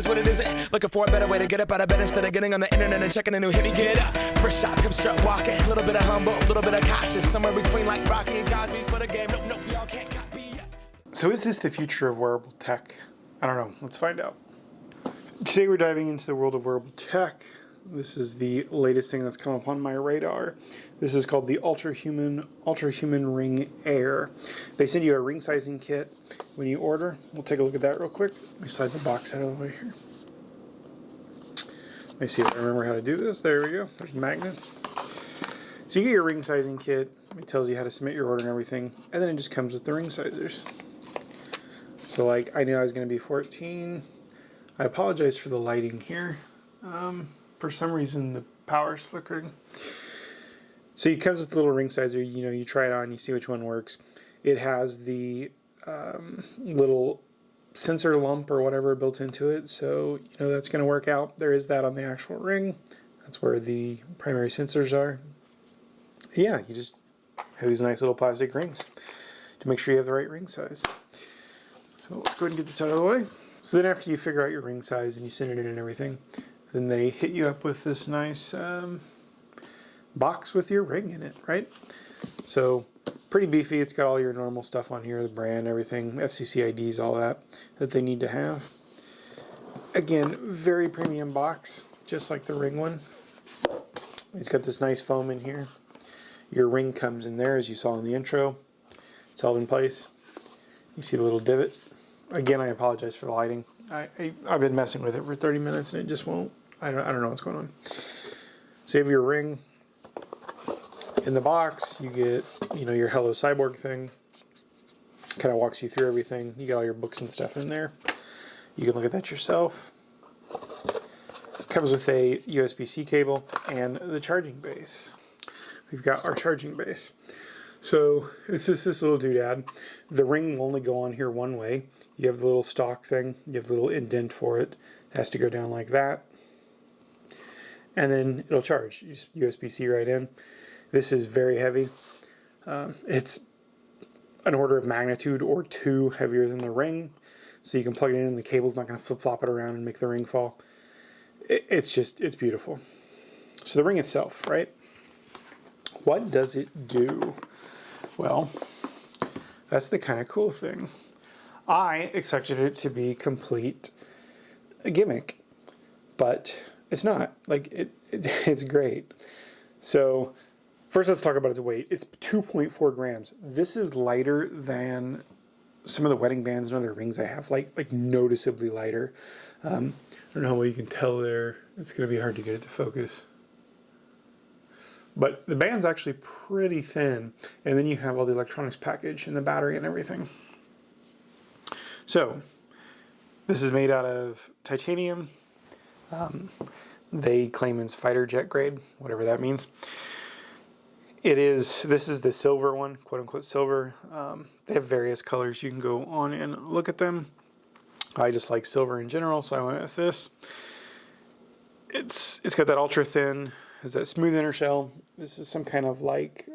what it is. Looking for a better way to get up out of bed instead of getting on the internet and checking a new hit. Me get up, first shot, come strut walking. A little bit of humble, a little bit of cautious. Somewhere between like Rocky and Cosby's for the game. Nope, nope, y'all can't copy. So is this the future of wearable tech? I don't know. Let's find out. Today we're diving into the world of wearable tech. This is the latest thing that's come up on my radar. This is called the ULTRAHUMAN Ring AIR. They send you a ring sizing kit when you order. We'll take a look at that real quick. Let me slide the box out of the way here. Let me see if I remember how to do this. There we go. There's magnets. So you get your ring sizing kit. It tells you how to submit your order and everything. And then it just comes with the ring sizers. So like I knew I was going to be 14. I apologize for the lighting here. For some reason the power's flickering. So it comes with the little ring sizer. You know, you try it on, you see which one works. It has the little sensor lump or whatever built into it, so you know that's going to work out. There is that on the actual ring. That's where the primary sensors are. Yeah, you just have these nice little plastic rings to make sure you have the right ring size. So let's go ahead and get this out of the way. So then after you figure out your ring size and you send it in and everything, then they hit you up with this nice box with your ring in it, right? So pretty beefy. It's got all your normal stuff on here, the brand, everything, FCC IDs, all that they need to have. Again, very premium box, just like the ring one. It's got this nice foam in here. Your ring comes in there, as you saw in the intro. It's held in place. You see the little divot. Again, I apologize for the lighting. I've been messing with it for 30 minutes and it just won't. I don't know what's going on. So you have your ring. In the box, you get, you know, your Hello Cyborg thing. Kind of walks you through everything. You got all your books and stuff in there. You can look at that yourself. Comes with a USB-C cable and the charging base. We've got our charging base. So it's just this little doodad. The ring will only go on here one way. You have the little stock thing. You have the little indent for it. It has to go down like that. And then it'll charge. You just USB-C right in. This is very heavy. It's an order of magnitude or two heavier than the ring. So you can plug it in and the cable's not going to flip-flop it around and make the ring fall. It's beautiful. So the ring itself, right? What does it do? Well, that's the kind of cool thing. I expected it to be complete a gimmick, but it's not. Like it's great. So first let's talk about its weight. It's 2.4 grams. This is lighter than some of the wedding bands and other rings I have, like noticeably lighter. I don't know how well you can tell there. It's going to be hard to get it to focus. But the band's actually pretty thin, and then you have all the electronics package and the battery and everything. So, this is made out of titanium. They claim it's fighter jet grade, whatever that means. This is the silver one, quote unquote silver. They have various colors. You can go on and look at them. I just like silver in general, so I went with this. It's got that ultra thin, has that smooth inner shell. This is some kind of like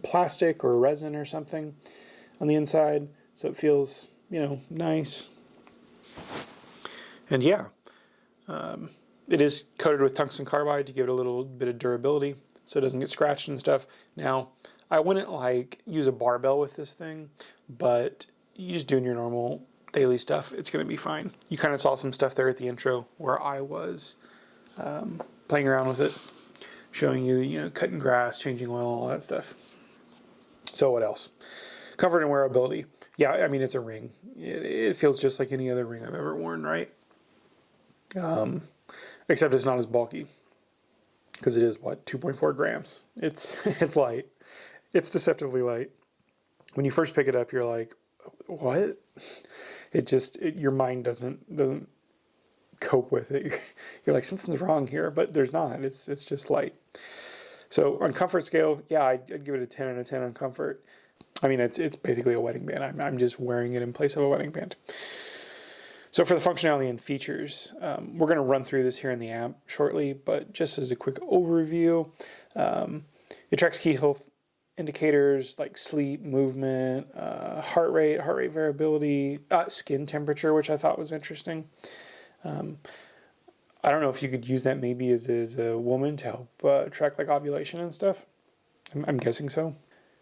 plastic or resin or something on the inside, so it feels, you know, nice. And yeah, it is coated with tungsten carbide to give it a little bit of durability so it doesn't get scratched and stuff. Now, I wouldn't like use a barbell with this thing, but you just doing your normal daily stuff, it's going to be fine. You kind of saw some stuff there at the intro where I was playing around with it, showing you, you know, cutting grass, changing oil, all that stuff. So what else? Comfort and wearability. Yeah, I mean, it's a ring. It feels just like any other ring I've ever worn, right? Except it's not as bulky, because it is, what, 2.4 grams. It's light. It's deceptively light. When you first pick it up, you're like, what? Your mind doesn't cope with it. You're like, something's wrong here, but there's not. It's just light. So on comfort scale, yeah, I'd give it a 10 out of 10 on comfort. I mean, it's basically a wedding band. I'm just wearing it in place of a wedding band. So for the functionality and features, we're going to run through this here in the app shortly, but just as a quick overview, it tracks key health indicators like sleep, movement, heart rate variability, skin temperature, which I thought was interesting. I don't know if you could use that maybe as a woman to help track like ovulation and stuff. I'm guessing so.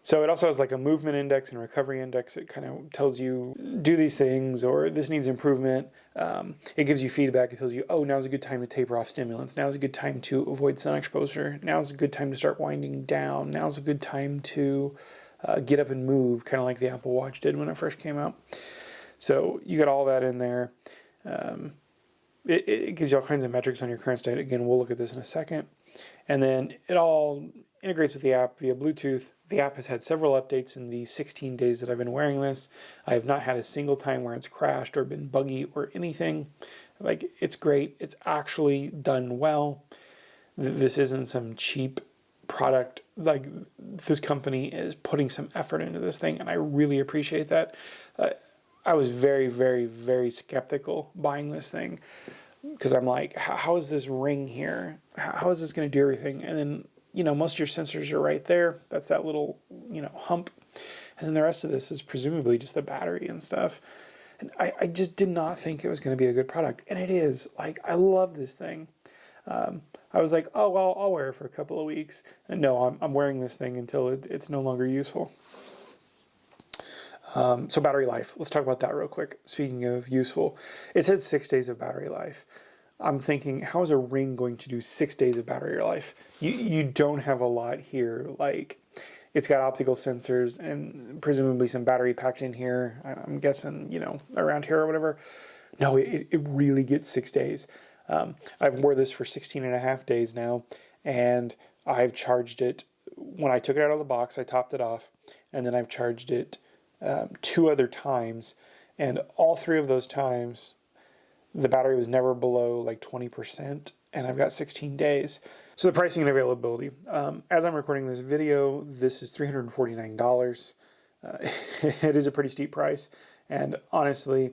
So it also has like a movement index and recovery index. It kind of tells you do these things or this needs improvement. It gives you feedback. It tells you, oh, now's a good time to taper off stimulants. Now's a good time to avoid sun exposure. Now's a good time to start winding down. Now's a good time to get up and move, kind of like the Apple Watch did when it first came out. So you got all that in there. It gives you all kinds of metrics on your current state. Again, we'll look at this in a second. And then it all integrates with the app via Bluetooth. The app has had several updates in the 16 days that I've been wearing this. I have not had a single time where it's crashed or been buggy or anything. Like, it's great. It's actually done well. This isn't some cheap product. Like, this company is putting some effort into this thing, and I really appreciate that. I was very, very, very skeptical buying this thing because I'm like, how is this ring here? How is this going to do everything? And then, you know, most of your sensors are right there. That's that little, you know, hump. And then the rest of this is presumably just the battery and stuff. And I just did not think it was going to be a good product. And it is. Like, I love this thing. I was like, oh, well, I'll wear it for a couple of weeks. And no, I'm wearing this thing until it's no longer useful. So battery life. Let's talk about that real quick. Speaking of useful, it said 6 days of battery life. I'm thinking, how is a ring going to do 6 days of battery life? You don't have a lot here. Like, it's got optical sensors and presumably some battery packed in here. I'm guessing, you know, around here or whatever. No, it really gets 6 days. I've wore this for 16 and a half days now, and I've charged it. When I took it out of the box, I topped it off, and then I've charged it 2 other times, and all 3 of those times, the battery was never below like 20%, and I've got 16 days. So the pricing and availability. As I'm recording this video, this is $349. It is a pretty steep price, and honestly,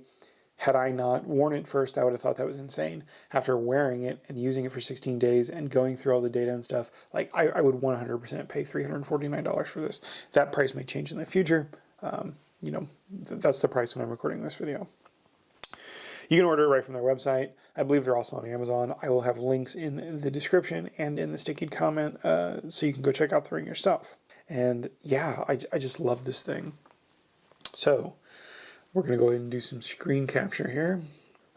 had I not worn it first, I would have thought that was insane. After wearing it and using it for 16 days and going through all the data and stuff, like I would 100% pay $349 for this. That price may change in the future. You know, that's the price when I'm recording this video. You can order it right from their website. I believe they're also on Amazon. I will have links in the description and in the sticky comment so you can go check out the ring yourself. And yeah, I just love this thing. So we're going to go ahead and do some screen capture here.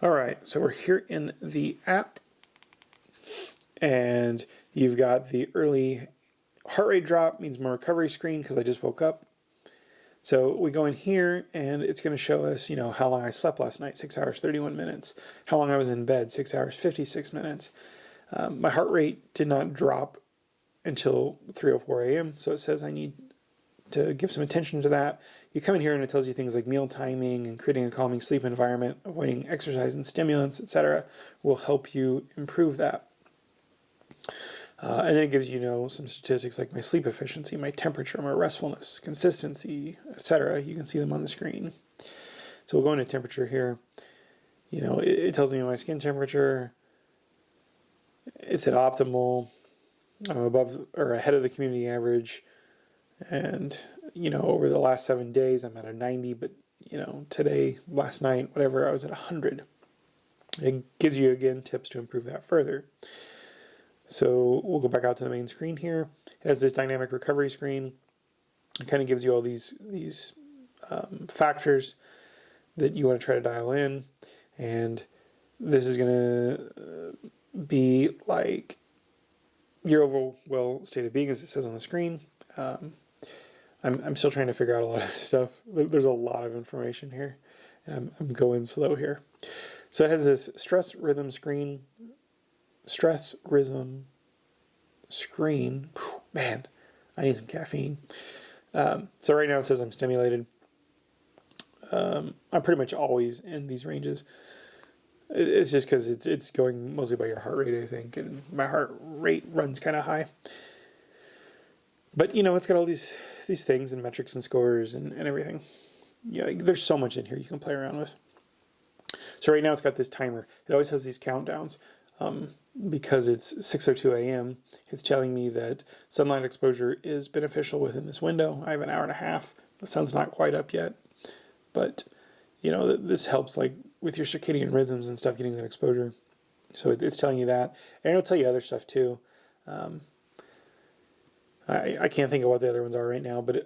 All right, so we're here in the app. And you've got the early heart rate drop, means my recovery screen because I just woke up. So we go in here and it's going to show us, you know, how long I slept last night, 6 hours, 31 minutes. How long I was in bed, 6 hours, 56 minutes. My heart rate did not drop until 3:04 a.m. So it says I need to give some attention to that. You come in here and it tells you things like meal timing and creating a calming sleep environment, avoiding exercise and stimulants, etc. will help you improve that. And then it gives you know some statistics like my sleep efficiency, my temperature, my restfulness, consistency, etc. You can see them on the screen. So we'll go into temperature here. You know, it tells me my skin temperature. It's at optimal. I'm above or ahead of the community average. And, you know, over the last 7 days, I'm at a 90. But, you know, today, last night, whatever, I was at 100. It gives you, again, tips to improve that further. So we'll go back out to the main screen here. It has this dynamic recovery screen. It kind of gives you all these factors that you want to try to dial in. And this is going to be like your overall state of being, as it says on the screen. I'm still trying to figure out a lot of this stuff. There's a lot of information here, and I'm going slow here. So it has this stress rhythm screen. Man, I need some caffeine. So right now it says I'm stimulated. I'm pretty much always in these ranges. It's just because it's going mostly by your heart rate, I think, and my heart rate runs kind of high. But you know, it's got all these things and metrics and scores and everything. Yeah, like, there's so much in here you can play around with. So right now it's got this timer. It always has these countdowns. Because it's 6:02 a.m., it's telling me that sunlight exposure is beneficial within this window. I have an hour and a half. The sun's not quite up yet, but you know, this helps like with your circadian rhythms and stuff, getting that exposure. So it's telling you that, and it'll tell you other stuff too. I can't think of what the other ones are right now, but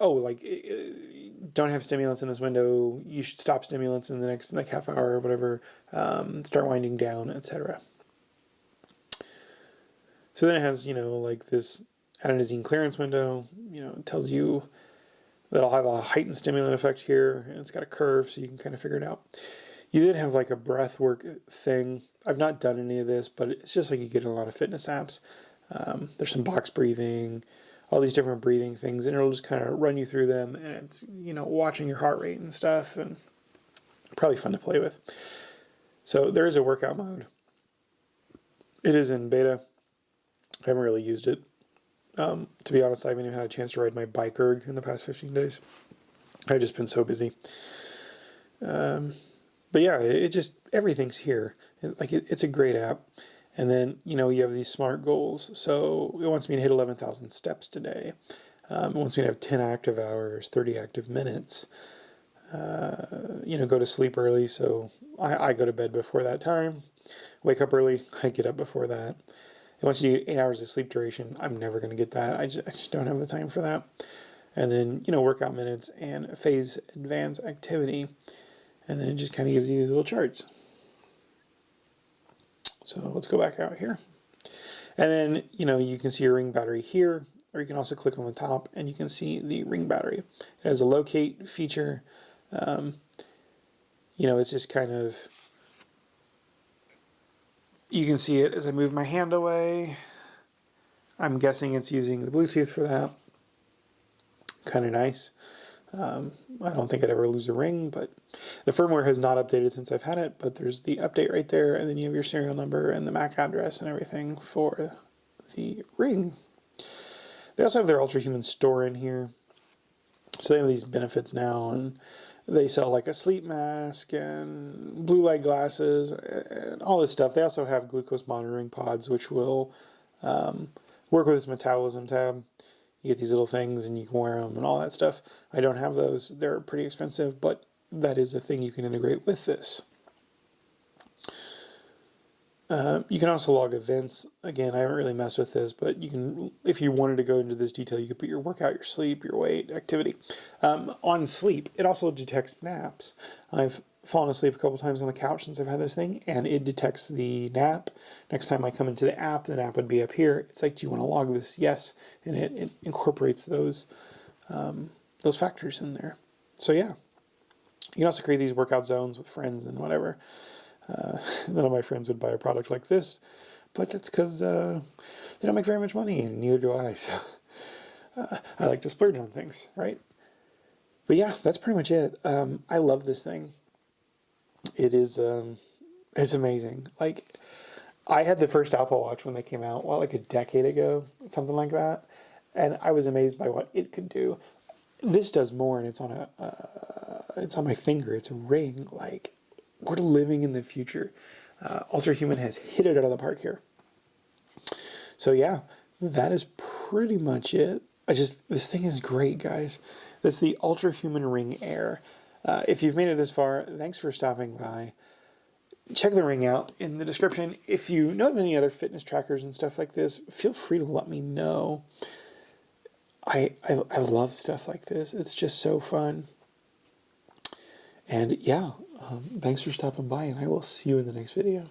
don't have stimulants in this window. You should stop stimulants in the next like half hour or whatever. Start winding down, etc. So then it has, like this adenosine clearance window. It tells you that I'll have a heightened stimulant effect here, and it's got a curve, so you can kind of figure it out. You did have like a breath work thing. I've not done any of this, but it's just like you get in a lot of fitness apps. There's some box breathing, all these different breathing things, and it'll just kind of run you through them, and it's, watching your heart rate and stuff, and probably fun to play with. So there is a workout mode. It is in beta. I haven't really used it. To be honest, I haven't even had a chance to ride my bike erg in the past 15 days. I've just been so busy. But yeah, it just, everything's here. It's a great app. And then, you have these SMART goals. So it wants me to hit 11,000 steps today. It wants me to have 10 active hours, 30 active minutes. Go to sleep early. So I go to bed before that time. Wake up early. I get up before that. It wants you to get 8 hours of sleep duration. I'm never going to get that. I just don't have the time for that. And then, workout minutes and phase advance activity. And then it just kind of gives you these little charts. So let's go back out here. And then, you can see your ring battery here, or you can also click on the top and you can see the ring battery. It has a locate feature. It's just kind of, you can see it as I move my hand away. I'm guessing it's using the Bluetooth for that. Kind of nice. I don't think I'd ever lose a ring, but the firmware has not updated since I've had it, but there's the update right there, and then you have your serial number and the MAC address and everything for the ring. They also have their ULTRAHUMAN store in here. So they have these benefits now, and they sell like a sleep mask and blue light glasses and all this stuff. They also have glucose monitoring pods, which will work with this metabolism tab. You get these little things and you can wear them and all that stuff. I don't have those. They're pretty expensive, but that is a thing you can integrate with this. You can also log events. Again, I haven't really messed with this, but you can, if you wanted to go into this detail, you could put your workout, your sleep, your weight, activity. On sleep, it also detects naps. I've fallen asleep a couple times on the couch since I've had this thing, and it detects the nap. Next time I come into the app would be up here. It's like, do you want to log this? Yes, and it incorporates those factors in there. So yeah, you can also create these workout zones with friends and whatever. None of my friends would buy a product like this, but that's because they don't make very much money, and neither do I. So I like to splurge on things, right? But yeah, that's pretty much it. I love this thing. It is it's amazing. Like, I had the first Apple Watch when they came out, like a decade ago, something like that, and I was amazed by what it could do. This does more, and it's on my finger. It's a ring. Like, we're living in the future. ULTRAHUMAN has hit it out of the park here. So yeah, that is pretty much it. This thing is great, guys. That's the ULTRAHUMAN Ring Air. If you've made it this far, thanks for stopping by. Check the ring out in the description. If you know of any other fitness trackers and stuff like this, feel free to let me know. I love stuff like this. It's just so fun. And yeah, thanks for stopping by, and I will see you in the next video.